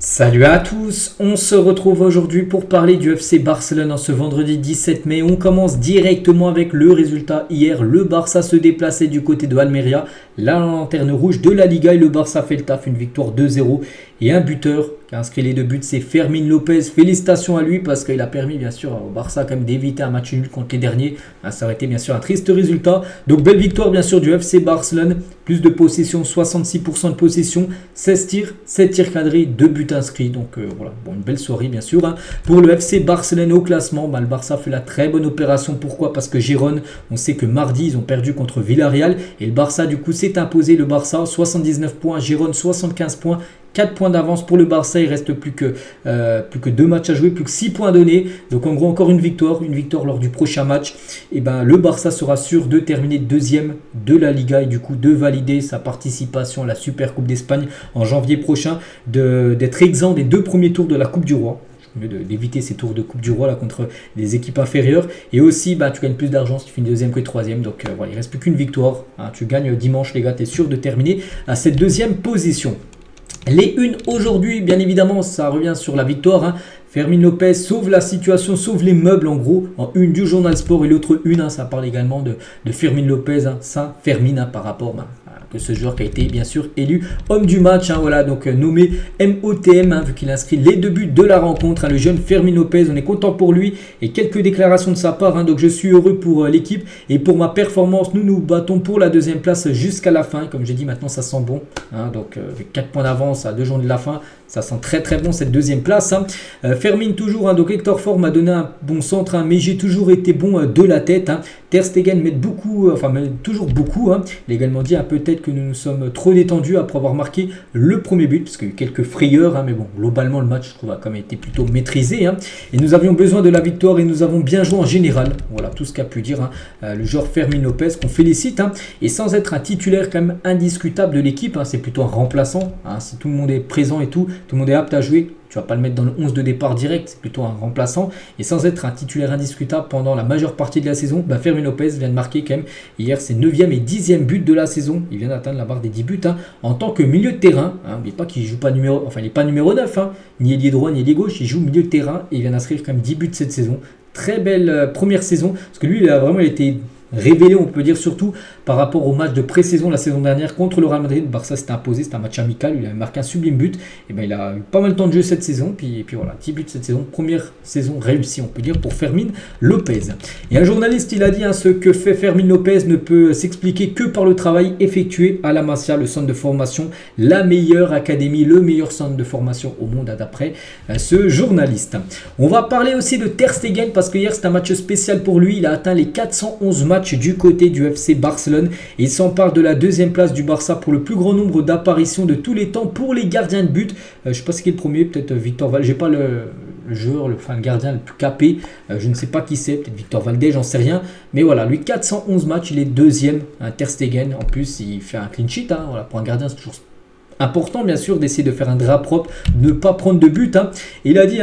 Salut à tous, on se retrouve aujourd'hui pour parler du FC Barcelone en ce vendredi 17 mai. On commence directement avec le résultat hier. Le Barça se déplaçait du côté de Almeria, la lanterne rouge de la Liga, et le Barça fait le taf, une victoire 2-0 et un buteur qui a inscrit les deux buts, c'est Fermín López. Félicitations à lui parce qu'il a permis bien sûr au Barça quand même d'éviter un match nul contre les derniers. Ça aurait été bien sûr un triste résultat. Donc belle victoire bien sûr du FC Barcelone, plus de possession, 66% de possession, 16 tirs, 7 tirs cadrés, 2 buts inscrits. Donc voilà, bon, une belle soirée bien sûr. Pour le FC Barcelone au classement, le Barça fait la très bonne opération. Pourquoi? Parce que Gérone, on sait que mardi ils ont perdu contre Villarreal et le Barça du coup s'est imposé. Le Barça 79 points, Gérone 75 points. 4 points d'avance pour le Barça, il reste plus que 2 matchs à jouer, plus que 6 points donnés. Donc en gros encore une victoire lors du prochain match. Et le Barça sera sûr de terminer deuxième de la Liga et du coup de valider sa participation à la Super Coupe d'Espagne en janvier prochain, d'être exempt des 2 premiers tours de la Coupe du Roi. D'éviter ces tours de Coupe du Roi là, contre des équipes inférieures. Et aussi, tu gagnes plus d'argent si tu finis deuxième que troisième. Donc voilà, il ne reste plus qu'une victoire. Tu gagnes dimanche les gars, tu es sûr de terminer à cette deuxième position. Les unes aujourd'hui, bien évidemment, ça revient sur la victoire. Fermín López sauve la situation, sauve les meubles en gros, en une du journal Sport, et l'autre une, ça parle également de Fermín López, Saint-Fermín par rapport que ce joueur qui a été bien sûr élu homme du match, voilà, donc nommé MOTM, vu qu'il inscrit les 2 buts de la rencontre, le jeune Fermín López, on est content pour lui, et quelques déclarations de sa part, donc je suis heureux pour l'équipe et pour ma performance, nous nous battons pour la deuxième place jusqu'à la fin, comme j'ai dit maintenant ça sent bon, donc avec 4 points d'avance à 2 journées de la fin, ça sent très très bon cette deuxième place. Fermín toujours, donc Hector Ford m'a donné un bon centre, mais j'ai toujours été bon de la tête. Ter Stegen met toujours beaucoup. Il a également dit peut-être que nous nous sommes trop détendus après avoir marqué le premier but, parce qu'il y a eu quelques frayeurs, mais bon, globalement le match je trouve a quand même été plutôt maîtrisé. Et nous avions besoin de la victoire et nous avons bien joué en général. Voilà tout ce qu'a pu dire le joueur Fermín López, qu'on félicite. Et sans être un titulaire quand même indiscutable de l'équipe, c'est plutôt un remplaçant. Si tout le monde est présent et tout le monde est apte à jouer, tu ne vas pas le mettre dans le 11 de départ direct, c'est plutôt un remplaçant. Et sans être un titulaire indiscutable pendant la majeure partie de la saison, Fermín López vient de marquer quand même hier ses 9e et 10e buts de la saison. Il vient d'atteindre la barre des 10 buts en tant que milieu de terrain. N'oubliez pas qu'il joue pas il n'est pas numéro 9, ni ailier droit ni ailier gauche, il joue milieu de terrain et il vient d'inscrire quand même 10 buts cette saison. Très belle première saison, parce que lui il a vraiment été révélé, on peut dire, surtout par rapport au match de pré-saison la saison dernière contre le Real Madrid. Barça s'était imposé, c'était un match amical, il a marqué un sublime but, et il a eu pas mal de temps de jeu cette saison, puis voilà, 10 buts cette saison, première saison réussie on peut dire pour Fermín López. Et un journaliste il a dit ce que fait Fermín López ne peut s'expliquer que par le travail effectué à la Masia, le centre de formation, la meilleure académie, le meilleur centre de formation au monde d'après ce journaliste. On va parler aussi de Ter Stegen parce que hier c'est un match spécial pour lui, il a atteint les 411 matchs du côté du FC Barcelone et il s'empare de la deuxième place du Barça pour le plus grand nombre d'apparitions de tous les temps pour les gardiens de but. Je ne sais pas ce qui est le premier, peut-être Victor Valdés, j'ai pas le joueur, le gardien le plus capé, je ne sais pas qui c'est, peut-être Victor Valdés, j'en sais rien, mais voilà, lui 411 matchs, il est deuxième, Ter Stegen, en plus il fait un clean sheet, voilà, pour un gardien c'est toujours important bien sûr d'essayer de faire un drap propre, de ne pas prendre de but, et il a dit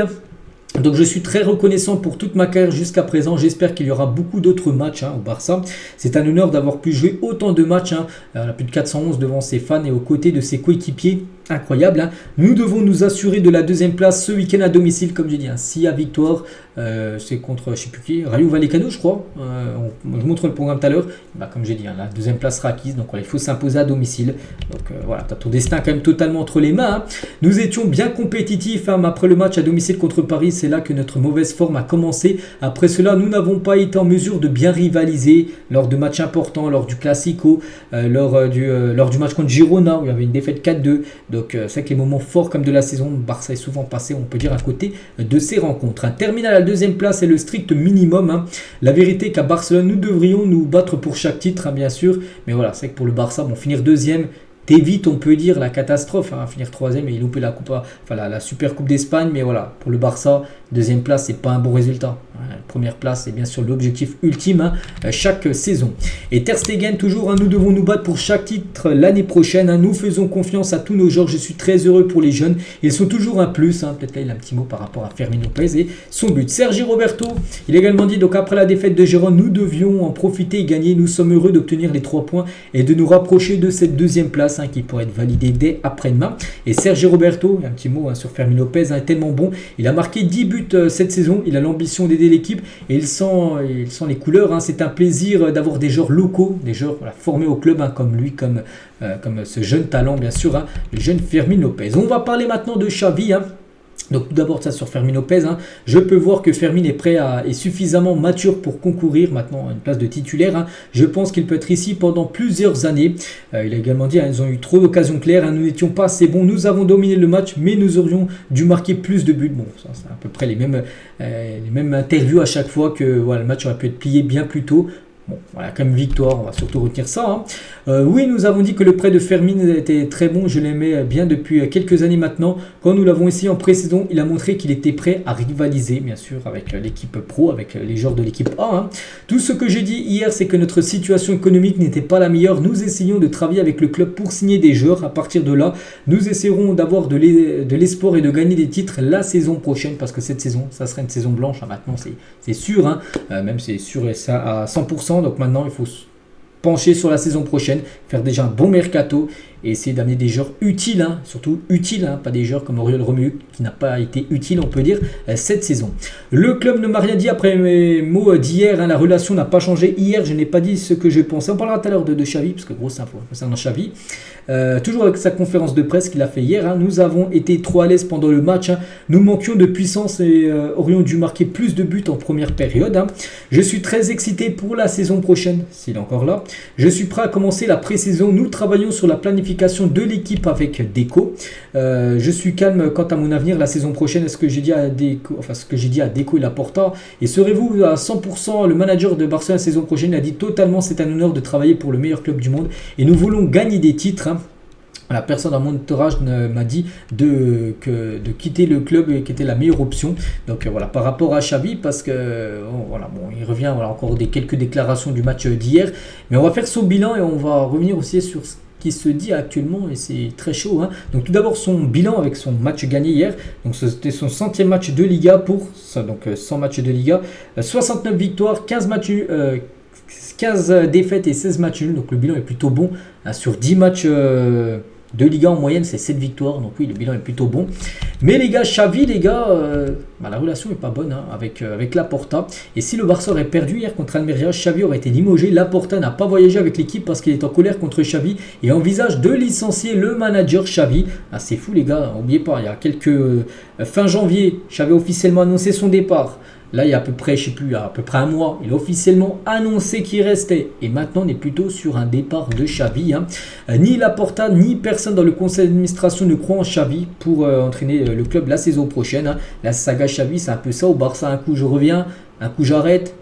donc je suis très reconnaissant pour toute ma carrière jusqu'à présent. J'espère qu'il y aura beaucoup d'autres matchs au Barça. C'est un honneur d'avoir pu jouer autant de matchs. On a plus de 411 devant ses fans et aux côtés de ses coéquipiers. Incroyable. Nous devons nous assurer de la deuxième place ce week-end à domicile. Comme j'ai dit, s'il y a victoire, c'est contre, je ne sais plus qui, Rayo Vallecano je crois. Je vous montre le programme tout à l'heure. Comme j'ai dit, la deuxième place sera acquise. Donc il faut s'imposer à domicile. Donc voilà, tu as ton destin quand même totalement entre les mains. Nous étions bien compétitifs après le match à domicile contre Paris. C'est là que notre mauvaise forme a commencé. Après cela, nous n'avons pas été en mesure de bien rivaliser lors de matchs importants, lors du Classico, lors du match contre Girona où il y avait une défaite 4-2. Donc c'est vrai que les moments forts comme de la saison, Barça est souvent passé, on peut dire, à côté de ces rencontres. Terminer à la deuxième place est le strict minimum. La vérité est qu'à Barcelone, nous devrions nous battre pour chaque titre, bien sûr. Mais voilà, c'est vrai que pour le Barça, finir deuxième, t'évites, on peut dire, la catastrophe, finir troisième et louper la Super Coupe d'Espagne. Mais voilà, pour le Barça, deuxième place, c'est pas un bon résultat. Première place, c'est bien sûr l'objectif ultime chaque saison. Et Ter Stegen, toujours, nous devons nous battre pour chaque titre l'année prochaine. Nous faisons confiance à tous nos joueurs. Je suis très heureux pour les jeunes. Ils sont toujours un plus. Peut-être là, il a un petit mot par rapport à Fermín López et son but. Sergi Roberto, il a également dit, donc après la défaite de Gérone, nous devions en profiter et gagner. Nous sommes heureux d'obtenir les 3 points et de nous rapprocher de cette deuxième place. place qui pourrait être validé dès après-demain. Et Sergio Roberto, un petit mot sur Fermin Lopez, est tellement bon. Il a marqué 10 buts cette saison. Il a l'ambition d'aider l'équipe et il sent les couleurs. C'est un plaisir d'avoir des joueurs locaux, des joueurs formés au club comme lui, comme ce jeune talent, bien sûr, le jeune Fermin Lopez. On va parler maintenant de Xavi. Donc tout d'abord ça sur Fermin Lopez, je peux voir que Fermin est prêt et suffisamment mature pour concourir maintenant à une place de titulaire. Je pense qu'il peut être ici pendant plusieurs années. Il a également dit ils ont eu trop d'occasions claires, nous n'étions pas assez bons, nous avons dominé le match mais nous aurions dû marquer plus de buts. Bon, ça c'est à peu près les mêmes interviews à chaque fois que le match aurait pu être plié bien plus tôt. Bon, voilà, comme victoire, on va surtout retenir ça. Oui, nous avons dit que le prêt de Fermin était très bon. Je l'aimais bien depuis quelques années maintenant. Quand nous l'avons essayé en pré-saison, il a montré qu'il était prêt à rivaliser, bien sûr, avec l'équipe pro, avec les joueurs de l'équipe A. Tout ce que j'ai dit hier, c'est que notre situation économique n'était pas la meilleure. Nous essayons de travailler avec le club pour signer des joueurs. À partir de là, nous essaierons d'avoir de l'espoir et de gagner des titres la saison prochaine, parce que cette saison, ça sera une saison blanche. Maintenant, c'est sûr, même c'est sûr et ça à 100%. Donc maintenant, il faut se pencher sur la saison prochaine, faire déjà un bon mercato et essayer d'amener des joueurs utiles, surtout utiles, pas des joueurs comme Oriol Romeu qui n'a pas été utile, on peut dire, cette saison. Le club ne m'a rien dit après mes mots d'hier, la relation n'a pas changé. Hier, je n'ai pas dit ce que je pensais. On parlera tout à l'heure de Xavi, parce que grosse info concernant Xavi. Toujours avec sa conférence de presse qu'il a fait hier, nous avons été trop à l'aise pendant le match, nous manquions de puissance et aurions dû marquer plus de buts en première période. Je suis très excité pour la saison prochaine, s'il est encore là. Je suis prêt à commencer la pré-saison, nous travaillons sur la planification de l'équipe avec Deco. Je suis calme quant à mon avenir la saison prochaine. Est-ce que j'ai dit à Deco, ce que j'ai dit à Deco et Laporta, et serez-vous à 100% le manager de Barcelone la saison prochaine? Il a dit totalement, c'est un honneur de travailler pour le meilleur club du monde et nous voulons gagner des titres. La personne dans mon entourage m'a dit de quitter le club qui était la meilleure option. Donc voilà, par rapport à Xavi, parce que il revient encore quelques déclarations du match d'hier, mais on va faire son bilan et on va revenir aussi sur ce qui se dit actuellement et c'est très chaud. Donc tout d'abord son bilan avec son match gagné hier. Donc c'était son 100e match de Liga pour 100 matchs de Liga, 69 victoires, 15 défaites et 16 matchs nuls. Donc le bilan est plutôt bon. Sur 10 matchs de Liga en moyenne, c'est 7 victoires. Donc oui, le bilan est plutôt bon. Mais les gars, Xavi, la relation n'est pas bonne avec Laporta. Et si le Barça aurait perdu hier contre Almeria, Xavi aurait été limogé. Laporta n'a pas voyagé avec l'équipe parce qu'il est en colère contre Xavi et envisage de licencier le manager Xavi. C'est fou les gars, n'oubliez pas, il y a fin janvier, Xavi a officiellement annoncé son départ. Là, il y a à peu près un mois, il a officiellement annoncé qu'il restait. Et maintenant, on est plutôt sur un départ de Xavi. Ni Laporta, ni personne dans le conseil d'administration ne croit en Xavi pour entraîner le club la saison prochaine. La saga Xavi, c'est un peu ça. Au Barça, un coup je reviens, un coup j'arrête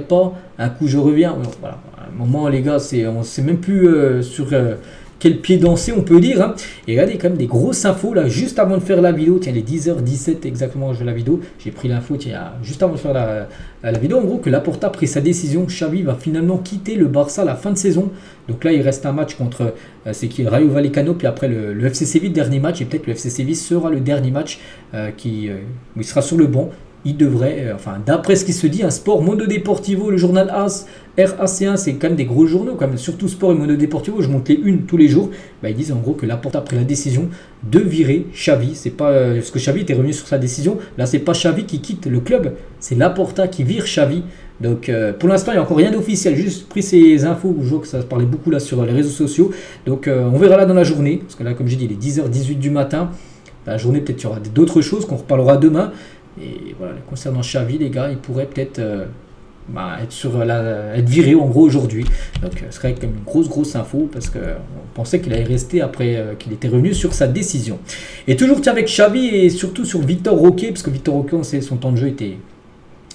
pas, un coup je reviens. Voilà. À un moment, les gars, on ne sait même plus sur quel pied danser, on peut dire. Et regardez quand même des grosses infos là, juste avant de faire la vidéo. Tiens, les 10h17 exactement, je fais la vidéo. J'ai pris l'info, juste avant de faire la vidéo. En gros, que Laporta a pris sa décision. Xavi va finalement quitter le Barça à la fin de saison. Donc là, il reste un match contre Rayo Vallecano, puis après le FC Séville, dernier match. Et peut-être le FC Séville sera le dernier match où il sera sur le banc. Il devrait, d'après ce qui se dit, un Sport, Mundo Deportivo, le journal AS, RAC1, c'est quand même des gros journaux, quand même, surtout Sport et Mundo Deportivo, je monte les unes tous les jours. Ils disent en gros que Laporta a pris la décision de virer Xavi. C'est pas parce que Xavi était revenu sur sa décision. Là, c'est pas Xavi qui quitte le club, c'est Laporta qui vire Xavi. Donc pour l'instant, il n'y a encore rien d'officiel. J'ai juste pris ces infos, je vois que ça se parlait beaucoup là sur les réseaux sociaux. Donc on verra là dans la journée, parce que là, comme j'ai dit, il est 10h18 du matin. La journée, peut-être il y aura d'autres choses qu'on reparlera demain. Et voilà, concernant Xavi, les gars, il pourrait peut-être être viré en gros aujourd'hui. Donc ce serait comme une grosse info parce qu'on pensait qu'il allait rester après qu'il était revenu sur sa décision. Et toujours avec Xavi et surtout sur Victor Roque, parce que Victor Roque, on sait, son temps de jeu était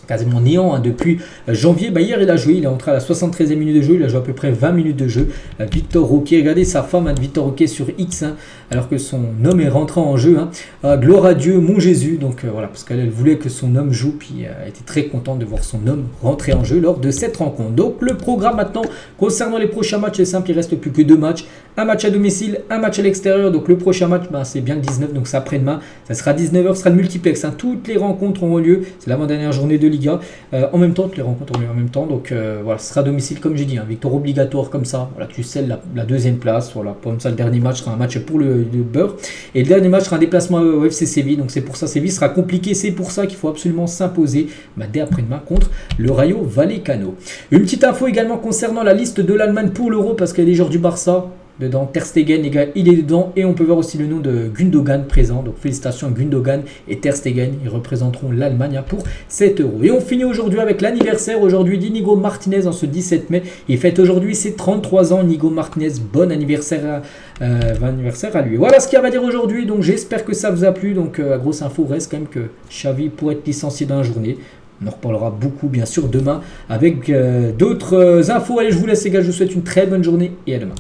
quasiment néant depuis janvier. Hier il a joué, il est entré à la 73e minute de jeu, il a joué à peu près 20 minutes de jeu. Victor Roque, regardez sa femme de Victor Roque sur X, alors que son homme est rentré en jeu. Gloire à Dieu, mon Jésus. Donc voilà, parce qu'elle voulait que son homme joue, puis elle était très contente de voir son homme rentrer en jeu lors de cette rencontre. Donc le programme maintenant concernant les prochains matchs est simple, il reste plus que 2 matchs. un match à domicile, un match à l'extérieur. Donc le prochain match, c'est bien le 19, donc c'est après-demain. Ça sera 19h, ce sera le multiplex. Toutes les rencontres auront lieu. C'est l'avant-dernière journée de Liga. En même temps, toutes les rencontres auront lieu en même temps. Donc voilà, ce sera à domicile, comme j'ai dit, victoire obligatoire comme ça. Voilà, tu scelles la deuxième place. Voilà, comme ça, le dernier match sera un match pour le beurre. Et le dernier match sera un déplacement au FC Séville. Donc c'est pour ça, Séville sera compliqué. C'est pour ça qu'il faut absolument s'imposer dès après-demain contre le Rayo Vallecano. Une petite info également concernant la liste de l'Allemagne pour l'Euro, parce qu'il y a des joueurs du Barça dedans. Ter Stegen, les gars, il est dedans. Et on peut voir aussi le nom de Gundogan présent. Donc félicitations à Gundogan et Ter Stegen. Ils représenteront l'Allemagne pour cet Euro. Et on finit aujourd'hui avec l'anniversaire aujourd'hui d'Inigo Martinez en ce 17 mai. Il fête aujourd'hui ses 33 ans. Inigo Martinez, bon anniversaire à lui. Voilà ce qu'il y a à dire aujourd'hui. Donc j'espère que ça vous a plu. Donc la grosse info reste quand même que Xavi pourrait être licencié dans la journée. On en reparlera beaucoup bien sûr demain avec d'autres infos. Allez, je vous laisse les gars, je vous souhaite une très bonne journée et à demain.